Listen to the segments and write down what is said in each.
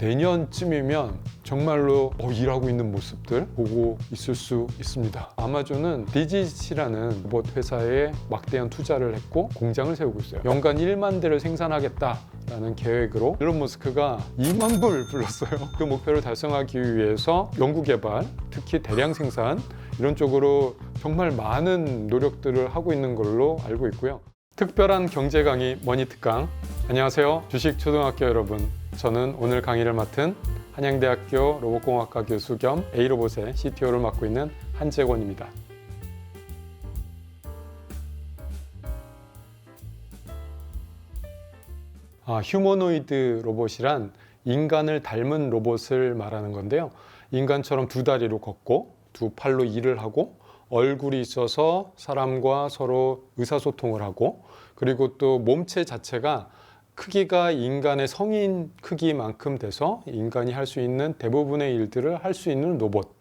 내년쯤이면 정말로 일하고 있는 모습들 보고 있을 수 있습니다. 아마존은 디짓이라는 로봇 회사에 막대한 투자를 했고 공장을 세우고 있어요. 연간 1만 대를 생산하겠다라는 계획으로 일론 머스크가 2만 불 불렀어요. 그 목표를 달성하기 위해서 연구개발, 특히 대량 생산 이런 쪽으로 정말 많은 노력들을 하고 있는 걸로 알고 있고요. 특별한 경제 강의 머니특강. 안녕하세요, 주식초등학교 여러분. 저는 오늘 강의를 맡은 한양대학교 로봇공학과 교수 겸 A로봇의 CTO를 맡고 있는 한재권입니다. 휴머노이드 로봇이란 인간을 닮은 로봇을 말하는 건데요. 인간처럼 두 다리로 걷고 두 팔로 일을 하고 얼굴이 있어서 사람과 서로 의사소통을 하고, 그리고 또 몸체 자체가 크기가 인간의 성인 크기만큼 돼서 인간이 할 수 있는 대부분의 일들을 할 수 있는 로봇,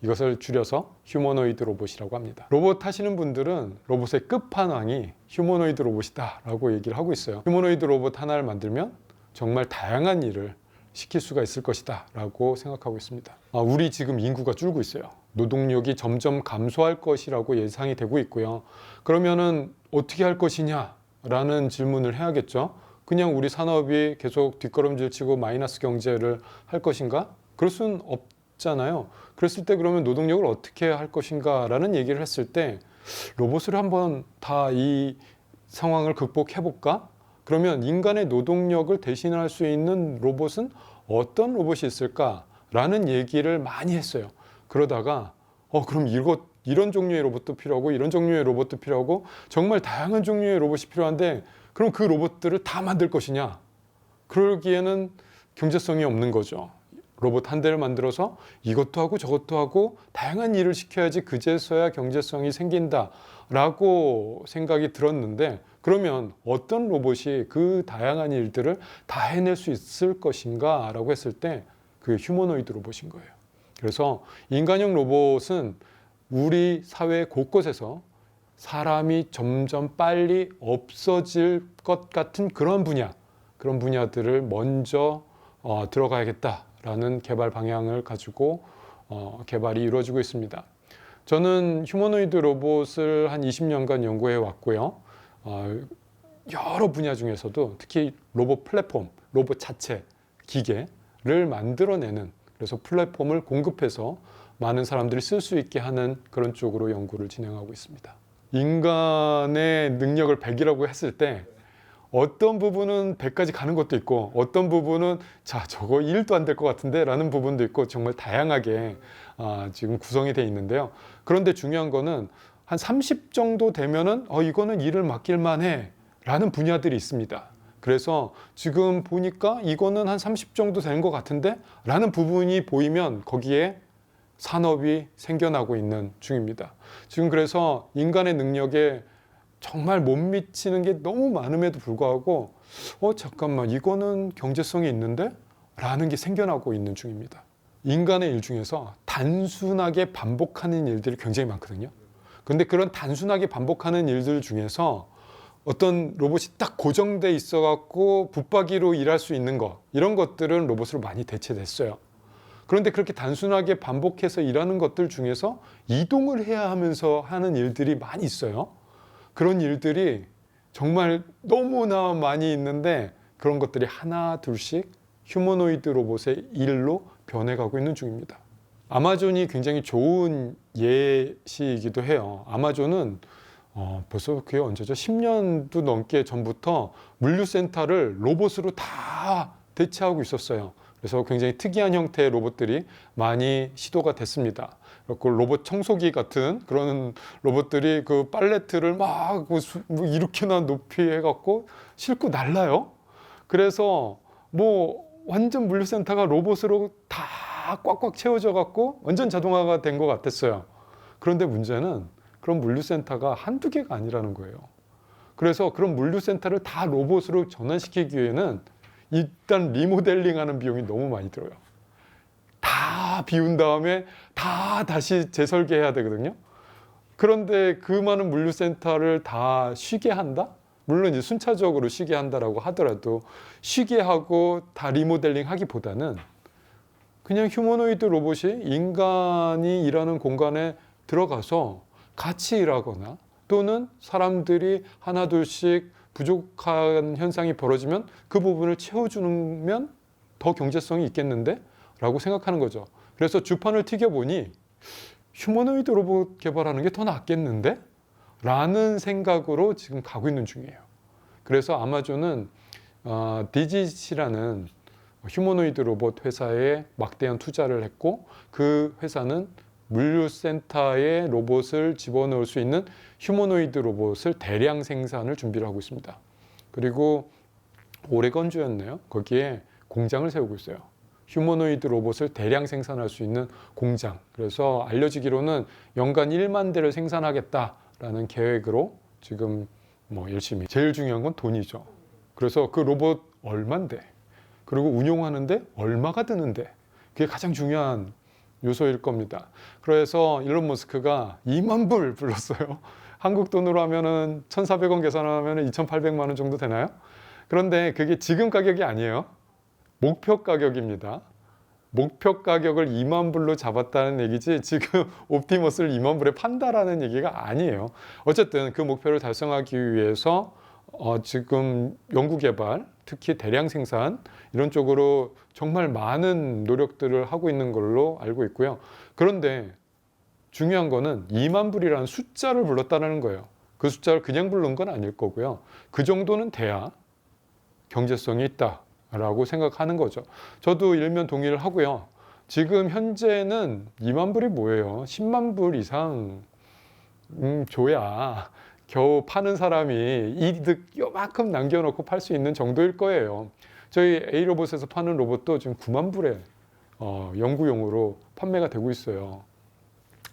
이것을 줄여서 휴머노이드 로봇이라고 합니다. 로봇 하시는 분들은 로봇의 끝판왕이 휴머노이드 로봇이다 라고 얘기를 하고 있어요. 휴머노이드 로봇 하나를 만들면 정말 다양한 일을 시킬 수가 있을 것이다 라고 생각하고 있습니다. 우리 지금 인구가 줄고 있어요. 노동력이 점점 감소할 것이라고 예상이 되고 있고요. 그러면은 어떻게 할 것이냐 라는 질문을 해야겠죠. 그냥 우리 산업이 계속 뒷걸음질 치고 마이너스 경제를 할 것인가? 그럴 수는 없잖아요. 그랬을 때 그러면 노동력을 어떻게 할 것인가 라는 얘기를 했을 때 로봇을 한번 다 이 상황을 극복해 볼까? 그러면 인간의 노동력을 대신할 수 있는 로봇은 어떤 로봇이 있을까? 라는 얘기를 많이 했어요. 그러다가 그럼 이런 종류의 로봇도 필요하고 이런 종류의 로봇도 필요하고 정말 다양한 종류의 로봇이 필요한데 그럼 그 로봇들을 다 만들 것이냐? 그러기에는 경제성이 없는 거죠. 로봇 한 대를 만들어서 이것도 하고 저것도 하고 다양한 일을 시켜야지 그제서야 경제성이 생긴다라고 생각이 들었는데, 그러면 어떤 로봇이 그 다양한 일들을 다 해낼 수 있을 것인가 라고 했을 때 그 휴머노이드 로봇인 거예요. 그래서 인간형 로봇은 우리 사회 곳곳에서 사람이 점점 빨리 없어질 것 같은 그런 분야들을 먼저 들어가야겠다라는 개발 방향을 가지고 개발이 이루어지고 있습니다. 저는 휴머노이드 로봇을 한 20년간 연구해 왔고요. 여러 분야 중에서도 특히 로봇 플랫폼, 로봇 자체, 기계를 만들어내는, 그래서 플랫폼을 공급해서 많은 사람들이 쓸 수 있게 하는 그런 쪽으로 연구를 진행하고 있습니다. 인간의 능력을 100이라고 했을 때 어떤 부분은 100까지 가는 것도 있고 어떤 부분은 저거 1도 안 될 것 같은데 라는 부분도 있고 정말 다양하게 지금 구성이 되어 있는데요. 그런데 중요한 거는 한 30 정도 되면은 이거는 일을 맡길만 해 라는 분야들이 있습니다. 그래서 지금 보니까 이거는 한 30 정도 되는 것 같은데 라는 부분이 보이면 거기에 산업이 생겨나고 있는 중입니다. 지금 그래서 인간의 능력에 정말 못 미치는 게 너무 많음에도 불구하고 잠깐만 이거는 경제성이 있는데? 라는 게 생겨나고 있는 중입니다. 인간의 일 중에서 단순하게 반복하는 일들이 굉장히 많거든요. 근데 그런 단순하게 반복하는 일들 중에서 어떤 로봇이 딱 고정돼 있어 갖고 붙박이로 일할 수 있는 것, 이런 것들은 로봇으로 많이 대체됐어요. 그런데 그렇게 단순하게 반복해서 일하는 것들 중에서 이동을 해야 하면서 하는 일들이 많이 있어요. 그런 일들이 정말 너무나 많이 있는데 그런 것들이 하나 둘씩 휴머노이드 로봇의 일로 변해가고 있는 중입니다. 아마존이 굉장히 좋은 예시이기도 해요. 아마존은 벌써 그게 언제죠? 10년도 넘게 전부터 물류센터를 로봇으로 다 대체하고 있었어요. 그래서 굉장히 특이한 형태의 로봇들이 많이 시도가 됐습니다. 그리고 로봇 청소기 같은 그런 로봇들이 그 팔레트를 막 이렇게나 높이 해갖고 싣고 날라요. 그래서 완전 물류센터가 로봇으로 다 꽉꽉 채워져 갖고 완전 자동화가 된 것 같았어요. 그런데 문제는 그런 물류센터가 한두 개가 아니라는 거예요. 그래서 그런 물류센터를 다 로봇으로 전환시키기 위해는 일단 리모델링하는 비용이 너무 많이 들어요. 다 비운 다음에 다 다시 재설계해야 되거든요. 그런데 그 많은 물류센터를 다 쉬게 한다? 물론 이제 순차적으로 쉬게 한다라고 하더라도 쉬게 하고 다 리모델링 하기보다는 그냥 휴머노이드 로봇이 인간이 일하는 공간에 들어가서 같이 일하거나 또는 사람들이 하나 둘씩 부족한 현상이 벌어지면 그 부분을 채워주면 더 경제성이 있겠는데? 라고 생각하는 거죠. 그래서 주판을 튀겨보니 휴머노이드 로봇 개발하는 게 더 낫겠는데? 라는 생각으로 지금 가고 있는 중이에요. 그래서 아마존은 디짓이라는 휴머노이드 로봇 회사에 막대한 투자를 했고 그 회사는 물류센터에 로봇을 집어넣을 수 있는 휴머노이드 로봇을 대량 생산을 준비를 하고 있습니다. 그리고 오레건주였네요. 거기에 공장을 세우고 있어요. 휴머노이드 로봇을 대량 생산할 수 있는 공장. 그래서 알려지기로는 연간 1만 대를 생산하겠다라는 계획으로 지금 열심히. 제일 중요한 건 돈이죠. 그래서 그 로봇 얼만데, 그리고 운용하는데 얼마가 드는데, 그게 가장 중요한 요소일 겁니다. 그래서 일론 머스크가 2만 불 불렀어요. 한국 돈으로 하면은 1,400원 계산하면 2,800만 원 정도 되나요? 그런데 그게 지금 가격이 아니에요. 목표 가격입니다. 목표 가격을 2만 불로 잡았다는 얘기지 지금 옵티머스를 2만 불에 판다라는 얘기가 아니에요. 어쨌든 그 목표를 달성하기 위해서 지금 연구개발, 특히 대량 생산 이런 쪽으로 정말 많은 노력들을 하고 있는 걸로 알고 있고요. 그런데 중요한 거는 2만 불이라는 숫자를 불렀다는 거예요. 그 숫자를 그냥 부른 건 아닐 거고요. 그 정도는 돼야 경제성이 있다라고 생각하는 거죠. 저도 일면 동의를 하고요. 지금 현재는 2만 불이 뭐예요? 10만 불 이상 줘야 겨우 파는 사람이 이득 요만큼 남겨놓고 팔 수 있는 정도일 거예요. 저희 A로봇에서 파는 로봇도 지금 9만 불에 연구용으로 판매가 되고 있어요.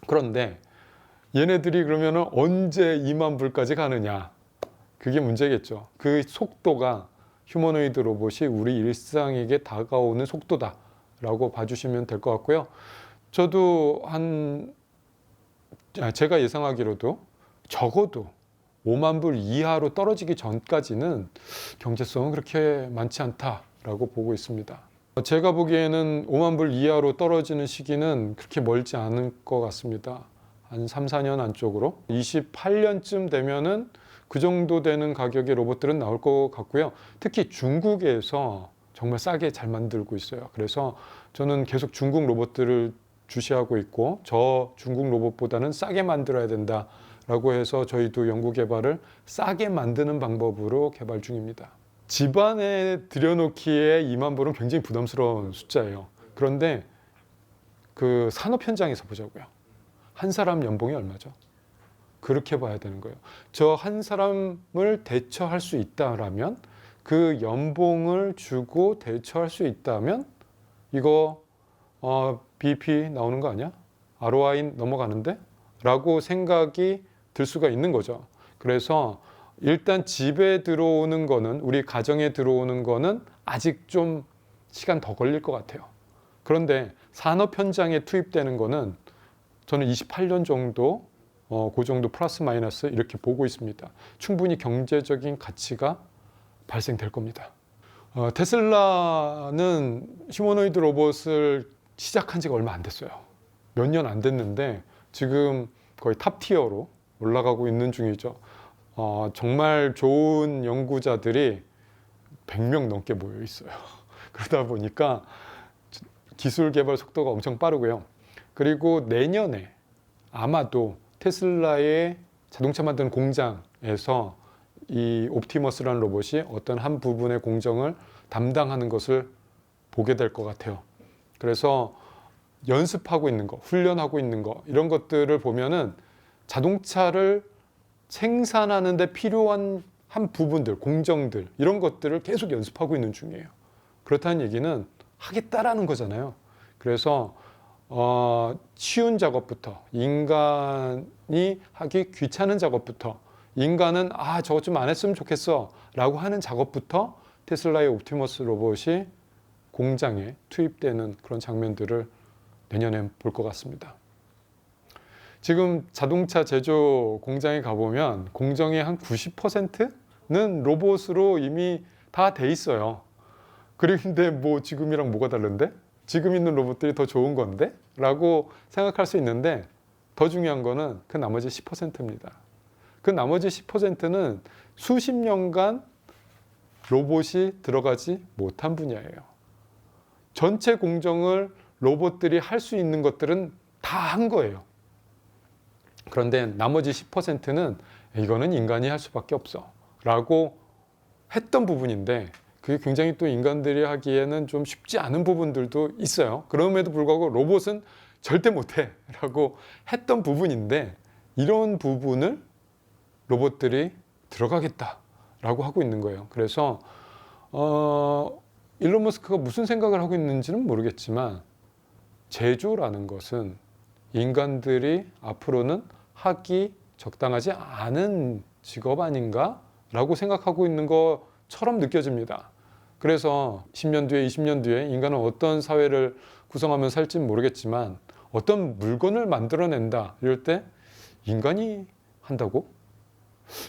그런데 얘네들이 그러면 언제 2만 불까지 가느냐? 그게 문제겠죠. 그 속도가 휴머노이드 로봇이 우리 일상에게 다가오는 속도다라고 봐주시면 될 것 같고요. 저도 제가 예상하기로도 적어도 5만 불 이하로 떨어지기 전까지는 경제성은 그렇게 많지 않다라고 보고 있습니다. 제가 보기에는 5만 불 이하로 떨어지는 시기는 그렇게 멀지 않을 것 같습니다. 한 3, 4년 안쪽으로 28년쯤 되면은 그 정도 되는 가격의 로봇들은 나올 것 같고요. 특히 중국에서 정말 싸게 잘 만들고 있어요. 그래서 저는 계속 중국 로봇들을 주시하고 있고 저 중국 로봇보다는 싸게 만들어야 된다라고 해서 저희도 연구 개발을 싸게 만드는 방법으로 개발 중입니다. 집안에 들여놓기에 2만 불은 굉장히 부담스러운 숫자예요. 그런데 그 산업 현장에서 보자고요. 한 사람 연봉이 얼마죠? 그렇게 봐야 되는 거예요. 저 한 사람을 대처할 수 있다라면 그 연봉을 주고 대처할 수 있다면 이거 BP 나오는 거 아니야? ROI 넘어가는데? 라고 생각이 들 수가 있는 거죠. 그래서 일단 집에 들어오는 거는 우리 가정에 들어오는 거는 아직 좀 시간 더 걸릴 것 같아요. 그런데 산업 현장에 투입되는 거는 저는 28년 정도 그 정도 플러스 마이너스 이렇게 보고 있습니다. 충분히 경제적인 가치가 발생될 겁니다. 테슬라는 휴머노이드 로봇을 시작한 지가 얼마 안 됐어요. 몇 년 안 됐는데 지금 거의 탑티어로 올라가고 있는 중이죠. 정말 좋은 연구자들이 100명 넘게 모여 있어요. 그러다 보니까 기술 개발 속도가 엄청 빠르고요. 그리고 내년에 아마도 테슬라의 자동차 만드는 공장에서 이 옵티머스라는 로봇이 어떤 한 부분의 공정을 담당하는 것을 보게 될 것 같아요. 그래서 연습하고 있는 거, 훈련하고 있는 거 이런 것들을 보면은 자동차를 생산하는 데 필요한 한 부분들, 공정들 이런 것들을 계속 연습하고 있는 중이에요. 그렇다는 얘기는 하겠다라는 거잖아요. 그래서 쉬운 작업부터 인간이 하기 귀찮은 작업부터 인간은 저것 좀 안 했으면 좋겠어 라고 하는 작업부터 테슬라의 옵티머스 로봇이 공장에 투입되는 그런 장면들을 내년에 볼 것 같습니다. 지금 자동차 제조 공장에 가보면 공정의 한 90%는 로봇으로 이미 다 돼 있어요. 그런데 뭐 지금이랑 뭐가 다른데? 지금 있는 로봇들이 더 좋은 건데? 라고 생각할 수 있는데, 더 중요한 거는 그 나머지 10%입니다. 그 나머지 10%는 수십 년간 로봇이 들어가지 못한 분야예요. 전체 공정을 로봇들이 할 수 있는 것들은 다 한 거예요. 그런데 나머지 10%는 이거는 인간이 할 수밖에 없어 라고 했던 부분인데, 그게 굉장히 또 인간들이 하기에는 좀 쉽지 않은 부분들도 있어요. 그럼에도 불구하고 로봇은 절대 못해 라고 했던 부분인데, 이런 부분을 로봇들이 들어가겠다라고 하고 있는 거예요. 그래서 일론 머스크가 무슨 생각을 하고 있는지는 모르겠지만, 제조라는 것은 인간들이 앞으로는 하기 적당하지 않은 직업 아닌가? 라고 생각하고 있는 것처럼 느껴집니다. 그래서 10년 뒤에 20년 뒤에 인간은 어떤 사회를 구성하며 살지는 모르겠지만, 어떤 물건을 만들어낸다 이럴 때 인간이 한다고?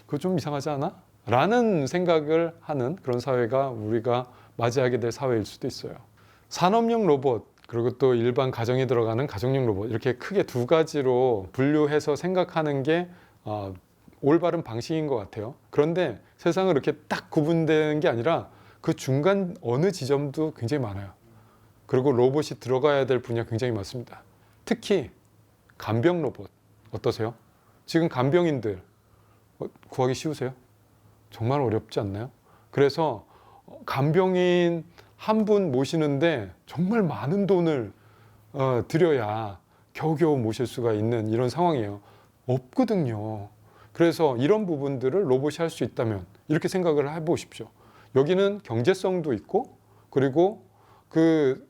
그거 좀 이상하지 않아? 라는 생각을 하는 그런 사회가 우리가 맞이하게 될 사회일 수도 있어요. 산업용 로봇, 그리고 또 일반 가정에 들어가는 가정용 로봇, 이렇게 크게 두 가지로 분류해서 생각하는 게 올바른 방식인 것 같아요. 그런데 세상은 이렇게 딱 구분되는 게 아니라 그 중간 어느 지점도 굉장히 많아요. 그리고 로봇이 들어가야 될 분야 굉장히 많습니다. 특히 간병 로봇 어떠세요? 지금 간병인들 구하기 쉬우세요? 정말 어렵지 않나요? 그래서 간병인 한 분 모시는데 정말 많은 돈을 들여야 겨우겨우 모실 수가 있는 이런 상황이에요. 없거든요. 그래서 이런 부분들을 로봇이 할 수 있다면 이렇게 생각을 해보십시오. 여기는 경제성도 있고, 그리고 그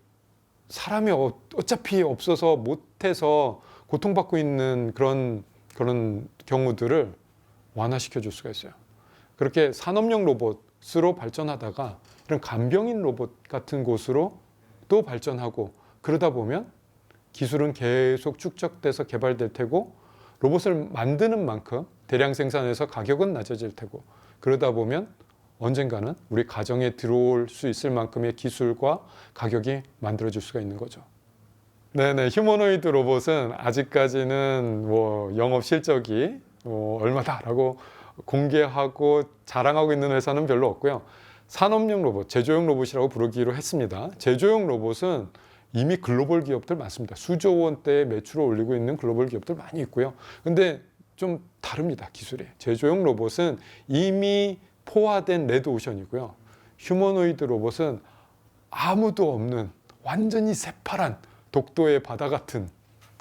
사람이 어차피 없어서 못해서 고통받고 있는 그런 경우들을 완화시켜 줄 수가 있어요. 그렇게 산업용 로봇으로 발전하다가 이런 간병인 로봇 같은 곳으로 또 발전하고, 그러다 보면 기술은 계속 축적돼서 개발될 테고, 로봇을 만드는 만큼 대량 생산해서 가격은 낮아질 테고, 그러다 보면 언젠가는 우리 가정에 들어올 수 있을 만큼의 기술과 가격이 만들어질 수가 있는 거죠. 네네, 휴머노이드 로봇은 아직까지는 뭐 영업 실적이 얼마다라고 공개하고 자랑하고 있는 회사는 별로 없고요. 산업용 로봇, 제조용 로봇이라고 부르기로 했습니다. 제조용 로봇은 이미 글로벌 기업들 많습니다. 수조 원대의 매출을 올리고 있는 글로벌 기업들 많이 있고요. 근데 좀 다릅니다, 기술이. 제조용 로봇은 이미 포화된 레드오션이고요. 휴머노이드 로봇은 아무도 없는 완전히 새파란 독도의 바다 같은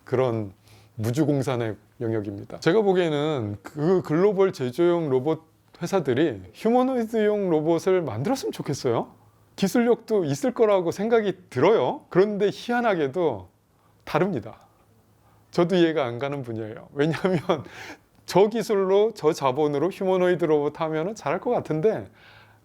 그런 무주공산의 영역입니다. 제가 보기에는 그 글로벌 제조용 로봇 회사들이 휴머노이드용 로봇을 만들었으면 좋겠어요. 기술력도 있을 거라고 생각이 들어요. 그런데 희한하게도 다릅니다. 저도 이해가 안 가는 분야예요. 왜냐하면 저 기술로, 저 자본으로 휴머노이드 로봇 하면 잘할 것 같은데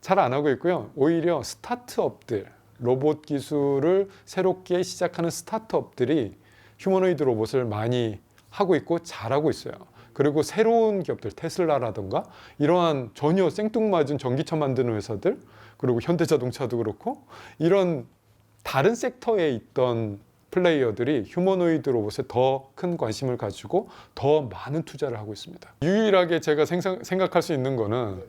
잘 안 하고 있고요. 오히려 스타트업들, 로봇 기술을 새롭게 시작하는 스타트업들이 휴머노이드 로봇을 많이 하고 있고 잘하고 있어요. 그리고 새로운 기업들, 테슬라라든가 이러한 전혀 생뚱맞은 전기차 만드는 회사들, 그리고 현대자동차도 그렇고, 이런 다른 섹터에 있던 플레이어들이 휴머노이드 로봇에 더 큰 관심을 가지고 더 많은 투자를 하고 있습니다. 유일하게 제가 생각할 수 있는 거는,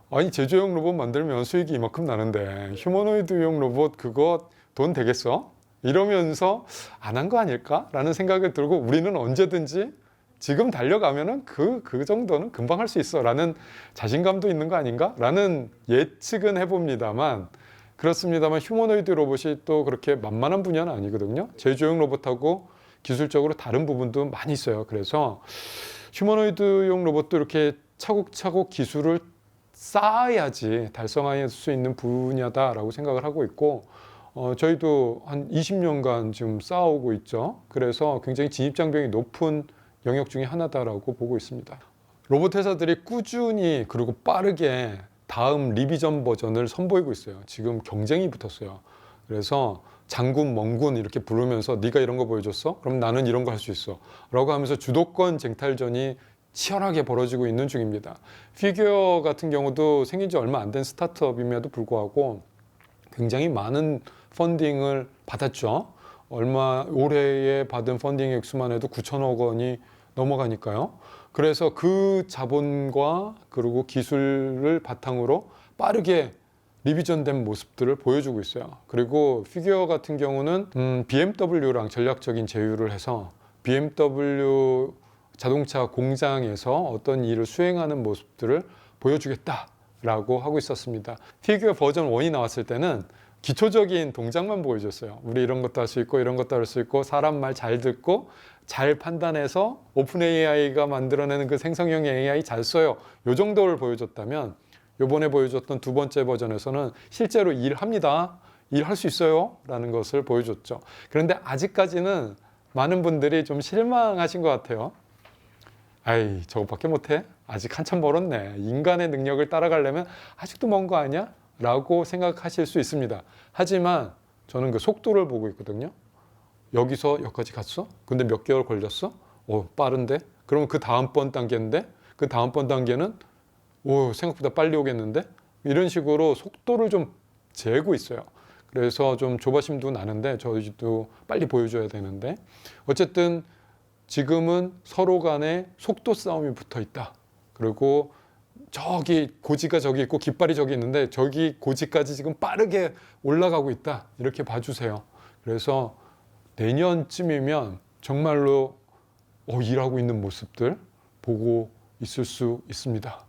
아니 제조용 로봇 만들면 수익이 이만큼 나는데 휴머노이드용 로봇 그거 돈 되겠어? 이러면서 안 한 거 아닐까? 라는 생각을 들고, 우리는 언제든지 지금 달려가면은 그 정도는 금방 할 수 있어 라는 자신감도 있는 거 아닌가? 라는 예측은 해봅니다만, 그렇습니다만 휴머노이드 로봇이 또 그렇게 만만한 분야는 아니거든요. 제조용 로봇하고 기술적으로 다른 부분도 많이 있어요. 그래서 휴머노이드용 로봇도 이렇게 차곡차곡 기술을 쌓아야지 달성할 수 있는 분야다라고 생각을 하고 있고, 저희도 한 20년간 지금 쌓아오고 있죠. 그래서 굉장히 진입장벽이 높은 영역 중에 하나다라고 보고 있습니다. 로봇 회사들이 꾸준히 그리고 빠르게 다음 리비전 버전을 선보이고 있어요. 지금 경쟁이 붙었어요. 그래서 장군, 멍군 이렇게 부르면서 네가 이런 거 보여줬어? 그럼 나는 이런 거 할 수 있어 라고 하면서 주도권 쟁탈전이 치열하게 벌어지고 있는 중입니다. 피규어 같은 경우도 생긴 지 얼마 안 된 스타트업임에도 불구하고 굉장히 많은 펀딩을 받았죠. 올해에 받은 펀딩 액수만 해도 9천억 원이 넘어가니까요. 그래서 그 자본과 그리고 기술을 바탕으로 빠르게 리비전된 모습들을 보여주고 있어요. 그리고 피규어 같은 경우는 BMW랑 전략적인 제휴를 해서 BMW 자동차 공장에서 어떤 일을 수행하는 모습들을 보여주겠다라고 하고 있었습니다. 피규어 버전 1이 나왔을 때는 기초적인 동작만 보여줬어요. 우리 이런 것도 할 수 있고 이런 것도 할 수 있고 사람 말 잘 듣고 잘 판단해서 오픈 AI가 만들어내는 그 생성형 AI 잘 써요. 이 정도를 보여줬다면 이번에 보여줬던 두 번째 버전에서는 실제로 일합니다. 일할 수 있어요. 라는 것을 보여줬죠. 그런데 아직까지는 많은 분들이 좀 실망하신 것 같아요. 아이, 저것밖에 못해? 아직 한참 멀었네. 인간의 능력을 따라가려면 아직도 먼 거 아니야? 라고 생각하실 수 있습니다. 하지만 저는 그 속도를 보고 있거든요. 여기서 여기까지 갔어? 근데 몇 개월 걸렸어? 빠른데? 그러면 그 다음번 단계인데? 그 다음번 단계는 생각보다 빨리 오겠는데? 이런 식으로 속도를 좀 재고 있어요. 그래서 좀 조바심도 나는데 저희도 빨리 보여줘야 되는데 어쨌든 지금은 서로 간에 속도 싸움이 붙어 있다. 그리고 저기 고지가 저기 있고 깃발이 저기 있는데 저기 고지까지 지금 빠르게 올라가고 있다. 이렇게 봐주세요. 그래서 내년쯤이면 정말로 일하고 있는 모습들 보고 있을 수 있습니다.